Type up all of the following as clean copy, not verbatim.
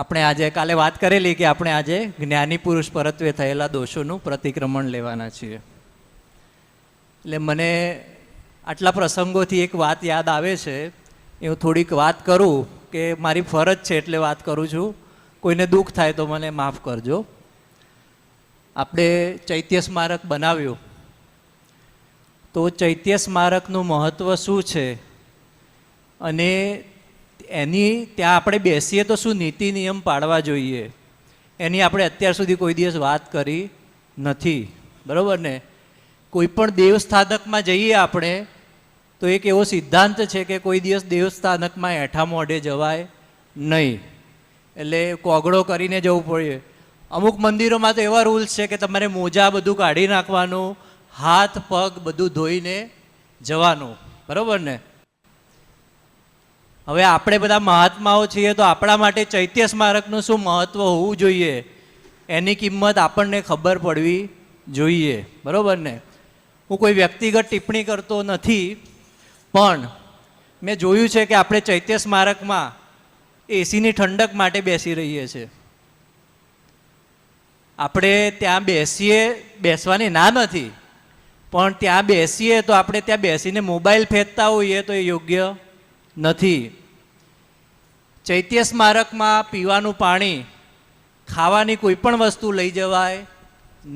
આપણે આજે કાલે વાત કરેલી કે આપણે આજે જ્ઞાની પુરુષ પરત્વે થયેલા દોષોનું પ્રતિક્રમણ લેવાના છીએ. એટલે મને આટલા પ્રસંગોથી એક વાત યાદ આવે છે, એ હું થોડીક વાત કરું કે મારી ફરજ છે એટલે વાત કરું છું. કોઈને દુઃખ થાય તો મને માફ કરજો. આપણે ચૈત્ય સ્મારક બનાવ્યું, તો ચૈત્ય સ્મારકનું મહત્ત્વ શું છે અને એની ત્યાં આપણે બેસીએ તો શું નીતિ નિયમ પાડવા જોઈએ, એની આપણે અત્યાર સુધી કોઈ દિવસ વાત કરી નથી. બરાબર ને? કોઈ પણ દેવસ્થાનકમાં જઈએ આપણે તો એક એવો સિદ્ધાંત છે કે કોઈ દિવસ દેવસ્થાનકમાં એઠા મોઢે જવાય નહીં, એટલે કોગળો કરીને જવું પડે. અમુક મંદિરોમાં તો એવા રૂલ્સ છે કે તમારે મોજા બધું કાઢી નાખવાનું, હાથ પગ બધું ધોઈને જવાનું. બરાબર ને? હવે આપણે બધા મહાત્માઓ છીએ તો આપણા માટે ચૈત્ય સ્મારકનું શું મહત્ત્વ હોવું જોઈએ એની કિંમત આપણને ખબર પડવી જોઈએ. બરાબર ને? હું કોઈ વ્યક્તિગત ટિપ્પણી કરતો નથી, પણ મેં જોયું છે કે આપણે ચૈત્ય સ્મારકમાં એસીની ઠંડક માટે બેસી રહીએ છીએ. આપણે ત્યાં બેસવાની ના નથી, પણ ત્યાં બેસીએ તો આપણે ત્યાં બેસીને મોબાઈલ ફેંકતા હોઈએ તો એ યોગ્ય નથી. ચૈત્ય સ્મારકમાં પીવાનું પાણી, ખાવાની કોઈ પણ વસ્તુ લઈ જવાય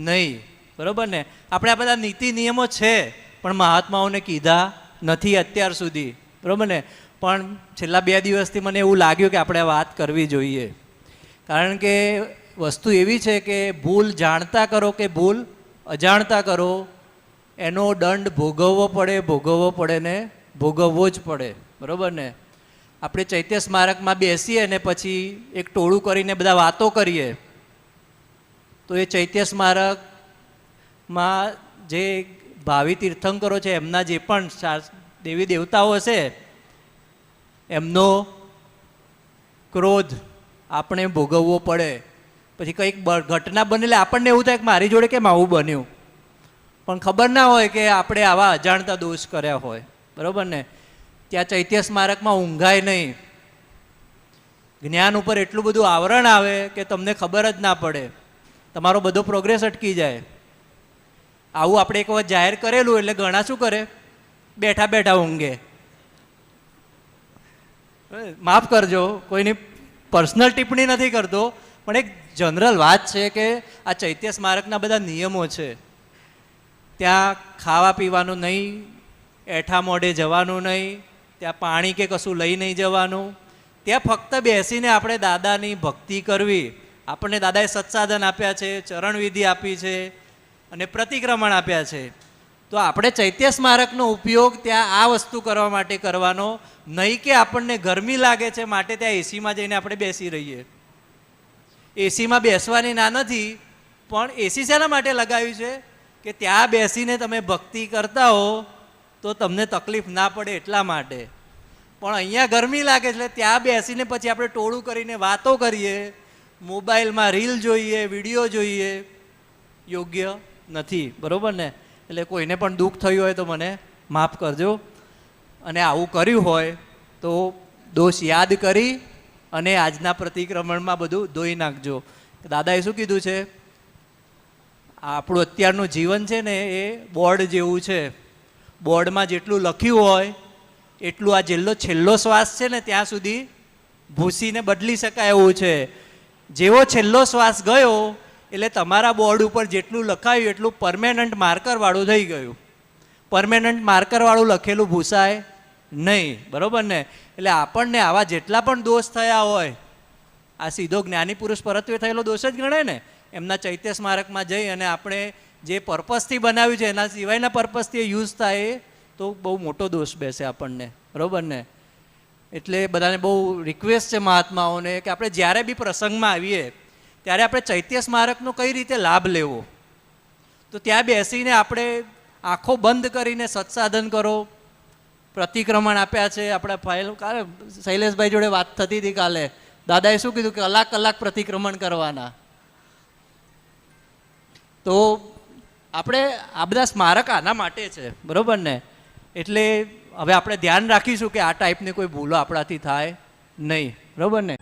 નહીં. બરાબર ને? આપણે આ બધા નીતિ નિયમો છે પણ મહાત્માઓને કીધા નથી અત્યાર સુધી. બરાબર ને? પણ છેલ્લા 2 દિવસથી મને એવું લાગ્યું કે આપણે વાત કરવી જોઈએ. કારણ કે વસ્તુ એવી છે કે ભૂલ જાણતા કરો કે ભૂલ અજાણતા કરો, એનો દંડ ભોગવવો પડે ને ભોગવવો જ પડે. બરાબર ને? આપણે ચૈત્ય સ્મારકમાં બેસીએ ને પછી એક ટોળું કરીને બધા વાતો કરીએ તો એ ચૈત્ય સ્મારકમાં જે ભાવિ તીર્થંકરો છે એમના જે પણ દેવી દેવતાઓ હશે એમનો ક્રોધ આપણે ભોગવવો પડે. પછી કંઈક ઘટના બનેલે આપણને એવું થાય કે મારી જોડે કેમ આવું બન્યું, પણ ખબર ના હોય કે આપણે આવા અજાણતા દોષ કર્યા હોય. બરાબર ને? ત્યાં ચૈત્ય સ્મારકમાં ઊંઘાય નહીં. જ્ઞાન ઉપર એટલું બધું આવરણ આવે કે તમને ખબર જ ના પડે, તમારો બધો પ્રોગ્રેસ અટકી જાય. આવું આપણે એક વખત જાહેર કરેલું એટલે ઘણા શું કરે, બેઠા બેઠા ઊંઘે. માફ કરજો, કોઈની પર્સનલ ટિપ્પણી નથી કરતો, પણ એક જનરલ વાત છે કે આ ચૈત્ય સ્મારકના બધા નિયમો છે. ત્યાં ખાવા પીવાનું નહીં, એઠા મોઢે જવાનું નહીં, ત્યાં પાણી કે કશું લઈ નહીં જવાનું. ત્યાં ફક્ત બેસીને આપણે દાદાની ભક્તિ કરવી. આપણને દાદાએ સત્સાધન આપ્યા છે, ચરણવિધિ આપી છે અને પ્રતિક્રમણ આપ્યા છે. તો આપણે ચૈત્ય સ્મારકનો ઉપયોગ ત્યાં આ વસ્તુ કરવા માટે કરવાનો, નહીં કે આપણને ગરમી લાગે છે માટે ત્યાં એસીમાં જઈને આપણે બેસી રહીએ. એસીમાં બેસવાની ના નથી, પણ એસી શેના માટે લગાવ્યું છે કે ત્યાં બેસીને તમે ભક્તિ કરતા હો તો તમને તકલીફ ના પડે એટલા માટે. પણ અહીંયા ગરમી લાગે એટલે ત્યાં બેસીને પછી આપણે ટોળું કરીને વાતો કરીએ, મોબાઈલમાં રીલ જોઈએ, વિડીયો જોઈએ, યોગ્ય નથી. બરાબર ને? એટલે કોઈને પણ દુઃખ થયું હોય તો મને માફ કરજો, અને આવું કર્યું હોય તો દોષ યાદ કરી અને આજના પ્રતિક્રમણમાં બધું ધોઈ નાખજો. દાદાએ શું કીધું છે, આપણું અત્યારનું જીવન છે ને એ બોર્ડ જેવું છે. બોર્ડમાં જેટલું લખ્યું હોય એટલું આ છેલ્લો શ્વાસ છે ને ત્યાં સુધી ભૂસીને બદલી શકાય એવું છે. જેવો છેલ્લો શ્વાસ ગયો એટલે તમારા બોર્ડ ઉપર જેટલું લખાયું એટલું પરમેનન્ટ માર્કરવાળું થઈ ગયું. પરમેનન્ટ માર્કરવાળું લખેલું ભૂસાય નહીં. બરાબર ને? એટલે આપણને આવા જેટલા પણ દોષ થયા હોય, આ સીધો જ્ઞાની પુરુષ પરત્વે થયેલો દોષ જ ગણે ને. એમના ચૈત્ય સ્મારકમાં જઈ અને આપણે જે પર્પસથી બનાવ્યું છે એના સિવાયના પર્પસથી યુઝ થાય તો બહુ મોટો દોષ બેસે આપણને. બરાબર ને? એટલે બધાને બહુ રિક્વેસ્ટ છે મહાત્માઓને કે આપણે જ્યારે બી પ્રસંગમાં આવીએ ત્યારે આપણે ચૈત્ય સ્મારકનો કઈ રીતે લાભ લેવો, તો ત્યાં બેસીને આપણે આંખો બંધ કરીને સત્સાધન કરો. પ્રતિક્રમણ આપ્યા છે આપણા ફાઇલ. કાલે શૈલેષભાઈ જોડે વાત થતી હતી કાલે, દાદાએ શું કીધું કે કલાક પ્રતિક્રમણ કરવાના. તો આપણે આ બધા સ્મારક આના માટે છે. બરાબર ને? એટલે હવે આપણે ધ્યાન રાખીશું કે આ ટાઈપની કોઈ ભૂલો આપણાથી થાય નહીં. બરાબર ને?